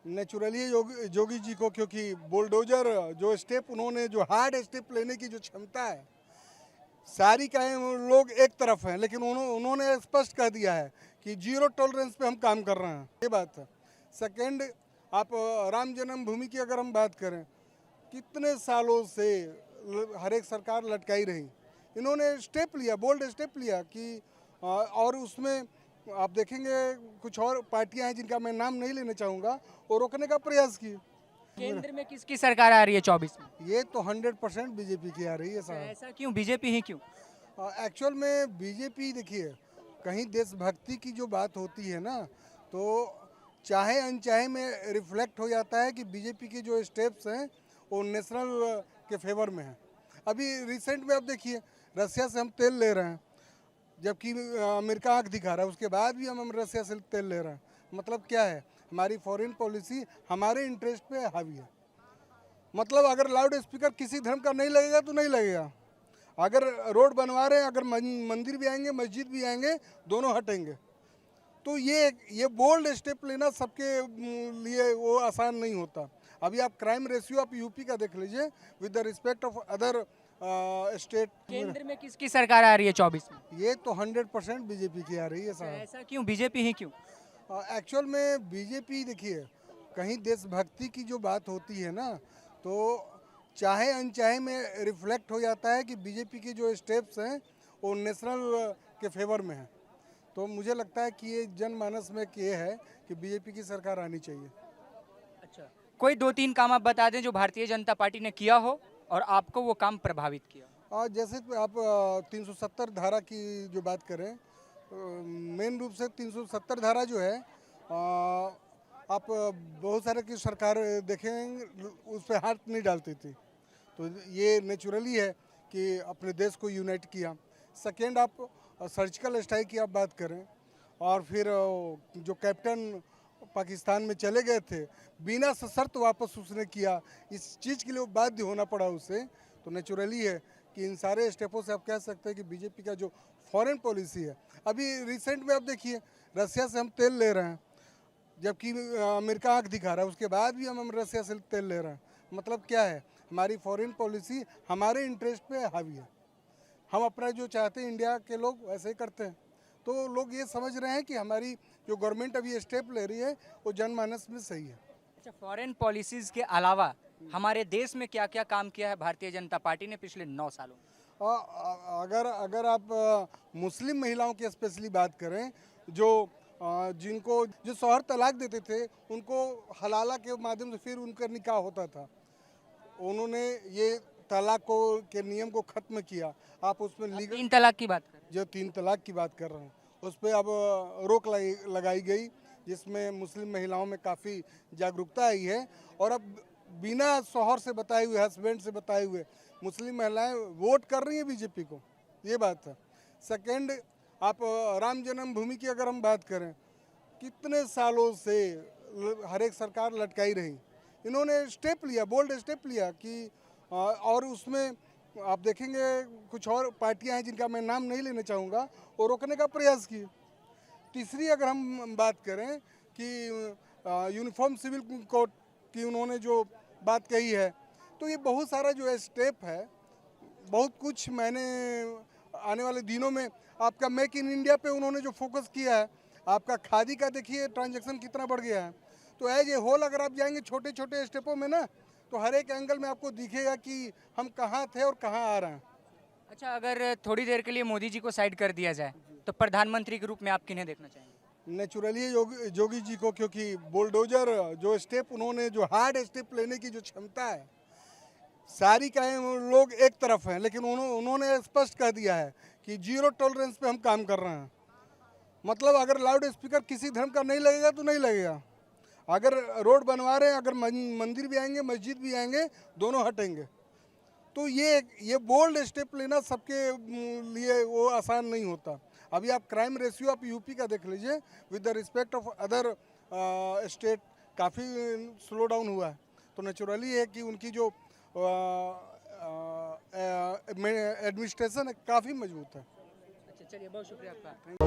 Naturally Jogi ji को, क्योंकि bulldozer जो स्टेप उन्होंने, जो हार्ड स्टेप लेने की जो क्षमता है, सारी का लोग एक तरफ हैं, लेकिन उन्होंने स्पष्ट कह दिया है कि जीरो टॉलरेंस पे हम काम कर रहे हैं। ये बात है। सेकंड, आप राम जन्मभूमि की अगर हम बात करें, कितने सालों से हर एक सरकार लटकाई रही, इन्होंने स्टेप लिया, बोल्ड स्टेप लिया कि और उसमें आप देखेंगे कुछ और पार्टियां हैं जिनका मैं नाम नहीं लेना चाहूँगा, वो रोकने का प्रयास की। केंद्र में किसकी सरकार आ रही है 24 में? ये तो 100% बीजेपी की आ रही है अच्छा, साहब। ऐसा क्यों, बीजेपी ही क्यों? एक्चुअल में बीजेपी, देखिए, कहीं देशभक्ति की जो बात होती है ना, तो चाहे अनचाहे में रिफ्लेक्ट हो जाता है कि बीजेपी के जो स्टेप्स हैं वो नेशनल के फेवर में हैं। अभी रिसेंट में आप देखिए, रसिया से हम तेल ले रहे हैं, जबकि अमेरिका आंख दिखा रहा है, उसके बाद भी हम रसिया से तेल ले रहे हैं। मतलब क्या है, हमारी फॉरेन पॉलिसी हमारे इंटरेस्ट पे हावी है। मतलब अगर लाउड स्पीकर किसी धर्म का नहीं लगेगा तो नहीं लगेगा, अगर रोड बनवा रहे हैं, अगर मंदिर भी आएंगे, मस्जिद भी आएंगे, दोनों हटेंगे। तो ये बोल्ड स्टेप लेना सबके लिए वो आसान नहीं होता। अभी आप क्राइम रेशियो आप यूपी का देख लीजिए, with the respect of other state. केंद्र में किसकी सरकार आ रही है 24 में? ये तो 100% बीजेपी की आ रही है अच्छा, साहब। ऐसा क्यों, बीजेपी ही क्यों? एक्चुअल में बीजेपी, देखिए, कहीं देशभक्ति की जो बात होती है ना, तो चाहे अनचाहे में रिफ्लेक्ट हो जाता है कि बीजेपी के जो स्टेप्स हैं वो नेशनल के फेवर में हैं। तो मुझे लगता है कि ये जनमानस में ये है कि बीजेपी की सरकार आनी चाहिए। अच्छा, कोई 2-3 काम आप बता दें जो भारतीय जनता पार्टी ने किया हो और आपको वो काम प्रभावित किया। और जैसे आप 370 धारा की जो बात करें, मेन रूप से 370 धारा जो है, आप बहुत सारे की सरकार देखेंगे उस पर हाथ नहीं डालती थी। तो ये नेचुरली है कि अपने देश को यूनाइट किया। सेकेंड, आप सर्जिकल स्ट्राइक की आप बात करें, और फिर जो कैप्टन पाकिस्तान में चले गए थे, बिना सशर्त वापस उसने किया, इस चीज़ के लिए वो बाध्य होना पड़ा उसे। तो नेचुरली है कि इन सारे स्टेपों से आप कह सकते हैं कि बीजेपी का जो फॉरेन पॉलिसी है, अभी रिसेंट में आप देखिए, रसिया से हम तेल ले रहे हैं, जबकि अमेरिका आंख दिखा रहा है, उसके बाद भी हम रसिया से तेल ले रहे हैं। मतलब क्या है, हमारी फॉरेन पॉलिसी हमारे इंटरेस्ट पे हावी है। हम अपना जो चाहते हैं इंडिया के लोग वैसे ही करते हैं। तो लोग ये समझ रहे हैं कि हमारी जो गवर्नमेंट अभी स्टेप ले रही है वो जनमानस में सही है। अच्छा, फॉरेन पॉलिसीज के अलावा हमारे देश में क्या क्या काम किया है भारतीय जनता पार्टी ने पिछले 9 सालों में? अगर अगर आप मुस्लिम महिलाओं की स्पेशली बात करें, जो जिनको जो शौहर तलाक देते थे, उनको हलाला के माध्यम से फिर उनका निकाह होता था, उन्होंने ये तलाक को के नियम को ख़त्म किया। आप उसमें लीगल 3 तलाक की बात करें, जो 3 तलाक की बात कर रहे हैं, उस पर अब रोक लगाई गई, जिसमें मुस्लिम महिलाओं में काफ़ी जागरूकता आई है। और अब बिना शौहर से बताए हुए, हस्बैंड से बताए हुए, मुस्लिम महिलाएं वोट कर रही हैं बीजेपी को। ये बात है। सेकंड, आप राम जन्मभूमि की अगर हम बात करें, कितने सालों से हर एक सरकार लटकाई रही, इन्होंने स्टेप लिया, बोल्ड स्टेप लिया कि और उसमें आप देखेंगे कुछ और पार्टियां हैं जिनका मैं नाम नहीं लेना चाहूँगा, वो रोकने का प्रयास की। तीसरी अगर हम बात करें कि यूनिफॉर्म सिविल कोड की उन्होंने जो बात कही है, तो ये बहुत सारा जो स्टेप है, बहुत कुछ मैंने आने वाले दिनों में आपका मेक इन इंडिया पे उन्होंने जो फोकस किया है, आपका खादी का देखिए ट्रांजैक्शन कितना बढ़ गया है। तो एज ए होल अगर आप जाएंगे छोटे छोटे स्टेपों में ना, तो हर एक एंगल में आपको दिखेगा कि हम कहाँ थे और कहाँ आ रहे हैं। अच्छा, अगर थोड़ी देर के लिए मोदी जी को साइड कर दिया जाए तो प्रधानमंत्री के रूप में आप किन्हें देखना चाहेंगे? नेचुरली जोगी जी को, क्योंकि बुलडोजर जो स्टेप उन्होंने, जो हार्ड स्टेप लेने की जो क्षमता है, सारी का लोग एक तरफ हैं, लेकिन उन्होंने स्पष्ट कह दिया है कि जीरो टॉलरेंस पे हम काम कर रहे हैं। मतलब अगर लाउड स्पीकर किसी धर्म का नहीं लगेगा तो नहीं लगेगा, अगर रोड बनवा रहे हैं, अगर मंदिर भी आएंगे, मस्जिद भी आएंगे, दोनों हटेंगे। तो ये बोल्ड स्टेप लेना सबके लिए वो आसान नहीं होता। अभी आप क्राइम रेशियो आप यूपी का देख लीजिए, with the respect of other state, काफ़ी स्लो डाउन हुआ है। तो नेचुरली है कि उनकी जो एडमिनिस्ट्रेशन है काफ़ी मजबूत है। अच्छा, चलिए, बहुत शुक्रिया आपका।